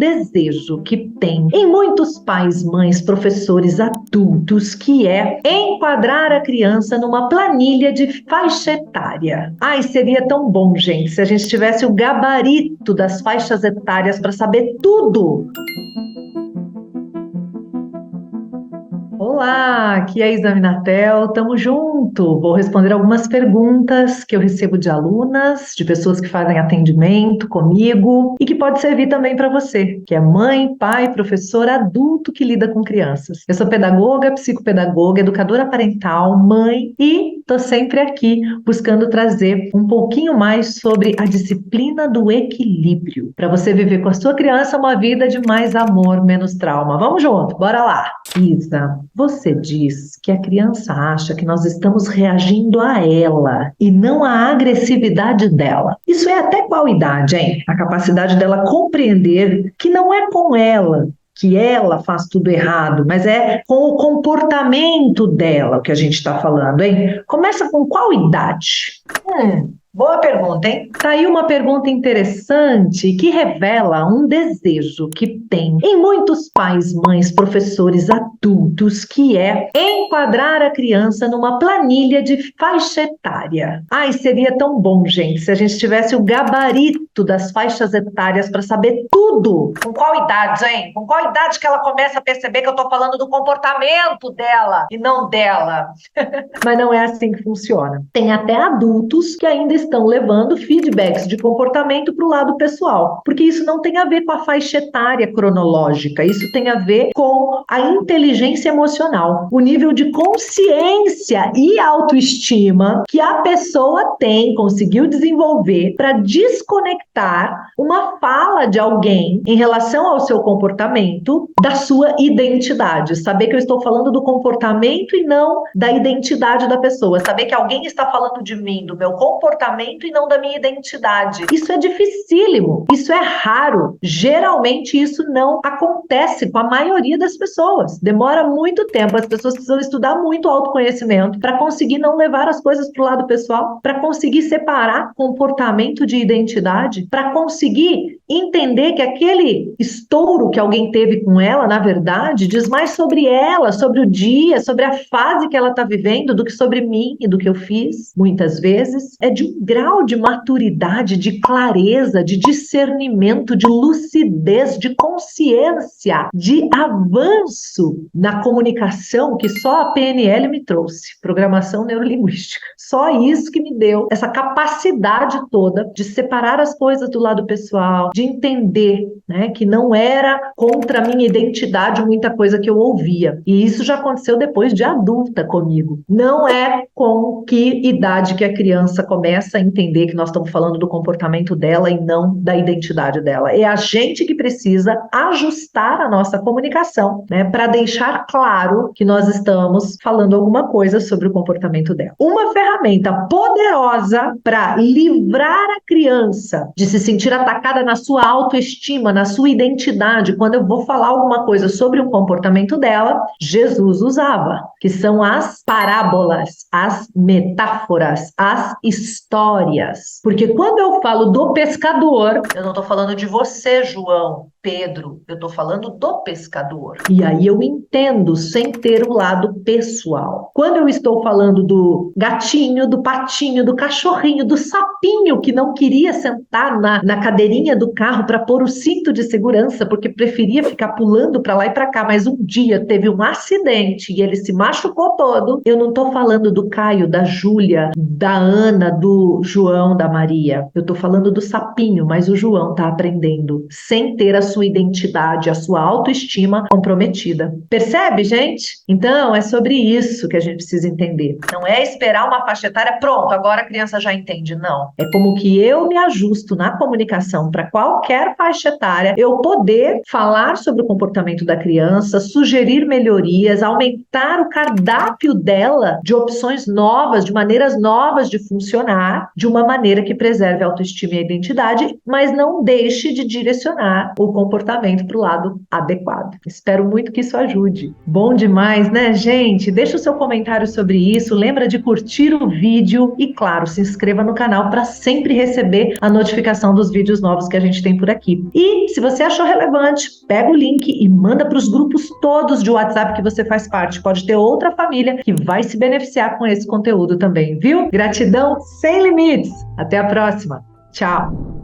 desejo que tem em muitos pais, mães, professores, adultos, que é enquadrar a criança numa planilha de faixa etária. Ai, seria tão bom, gente, se a gente tivesse o gabarito das faixas etárias para saber tudo. Olá, aqui é a Isa Minatel, tamo junto. Vou responder algumas perguntas que eu recebo de alunas, de pessoas que fazem atendimento comigo e que pode servir também para você, que é mãe, pai, professor, adulto que lida com crianças. Eu sou pedagoga, psicopedagoga, educadora parental, mãe e tô sempre aqui buscando trazer um pouquinho mais sobre a disciplina do equilíbrio, para você viver com a sua criança uma vida de mais amor, menos trauma. Vamos junto, bora lá! Isa, você diz que a criança acha que nós estamos reagindo a ela e não à agressividade dela. Isso é até qual idade, hein? A capacidade dela compreender que não é com ela que ela faz tudo errado, mas é com o comportamento dela que a gente está falando, hein? Começa com qual idade? Boa pergunta, hein? Tá aí uma pergunta interessante que revela um desejo que tem em muitos pais, mães, professores, adultos, que é enquadrar a criança numa planilha de faixa etária. Ai, seria tão bom, gente, se a gente tivesse o gabarito das faixas etárias para saber tudo. Com qual idade, hein? Com qual idade que ela começa a perceber que eu tô falando do comportamento dela e não dela? Mas não é assim que funciona. Tem até adultos que ainda estão levando feedbacks de comportamento para o lado pessoal, porque isso não tem a ver com a faixa etária cronológica, isso tem a ver com a inteligência emocional, o nível de consciência e autoestima que a pessoa conseguiu desenvolver para desconectar uma fala de alguém em relação ao seu comportamento da sua identidade. Saber que eu estou falando do comportamento e não da identidade da pessoa. Saber que alguém está falando de mim, do meu comportamento e não da minha identidade. Isso é dificílimo, isso é raro. Geralmente isso não acontece com a maioria das pessoas. Demora muito tempo, as pessoas precisam estudar muito autoconhecimento para conseguir não levar as coisas para o lado pessoal, para conseguir separar comportamento de identidade, para conseguir entender que aquele estouro que alguém teve com ela, na verdade, diz mais sobre ela, sobre o dia, sobre a fase que ela está vivendo, do que sobre mim e do que eu fiz. Muitas vezes é de um grau de maturidade, de clareza, de discernimento, de lucidez, de consciência, de avanço na comunicação que só a PNL me trouxe, Programação Neurolinguística. Só isso que me deu essa capacidade toda de separar as coisas do lado pessoal, de entender, né, que não era contra a minha identidade muita coisa que eu ouvia. E isso já aconteceu depois de adulta comigo. Não é com que idade que a criança começa a entender que nós estamos falando do comportamento dela e não da identidade dela. É a gente que precisa ajustar a nossa comunicação, né, para deixar claro que nós estamos falando alguma coisa sobre o comportamento dela. Uma ferramenta poderosa para livrar a criança de se sentir atacada na sua autoestima, na sua identidade, quando eu vou falar alguma coisa sobre o comportamento dela, Jesus usava, que são as parábolas, as metáforas, as histórias. Porque quando eu falo do pescador, eu não estou falando de você, João, Pedro, eu estou falando do pescador. E aí eu entendo sem ter o lado pessoal. Quando eu estou falando do gatinho, do patinho, do cachorrinho, do sapinho que não queria sentar na cadeirinha do carro para pôr o cinto de segurança, porque preferia ficar pulando para lá e para cá, mas um dia teve um acidente e ele se machucou todo, eu não estou falando do Caio, da Júlia, da Ana, do João, da Maria. Eu estou falando do sapinho, mas o João está aprendendo sem ter a sua identidade, a sua autoestima comprometida. Percebe, gente? Então, é sobre isso que a gente precisa entender. Não é esperar uma faixa etária, pronto, agora a criança já entende. Não. É como que eu me ajusto na comunicação para qualquer faixa etária, eu poder falar sobre o comportamento da criança, sugerir melhorias, aumentar o cardápio dela de opções novas, de maneiras novas de funcionar, ensinar de uma maneira que preserve a autoestima e a identidade, mas não deixe de direcionar o comportamento para o lado adequado. Espero muito que isso ajude. Bom demais, né, gente? Deixa o seu comentário sobre isso, lembra de curtir o vídeo e, claro, se inscreva no canal para sempre receber a notificação dos vídeos novos que a gente tem por aqui. E se você achou relevante, pega o link e manda para os grupos todos de WhatsApp que você faz parte. Pode ter outra família que vai se beneficiar com esse conteúdo também, viu? Gratidão sem limites. Até a próxima. Tchau.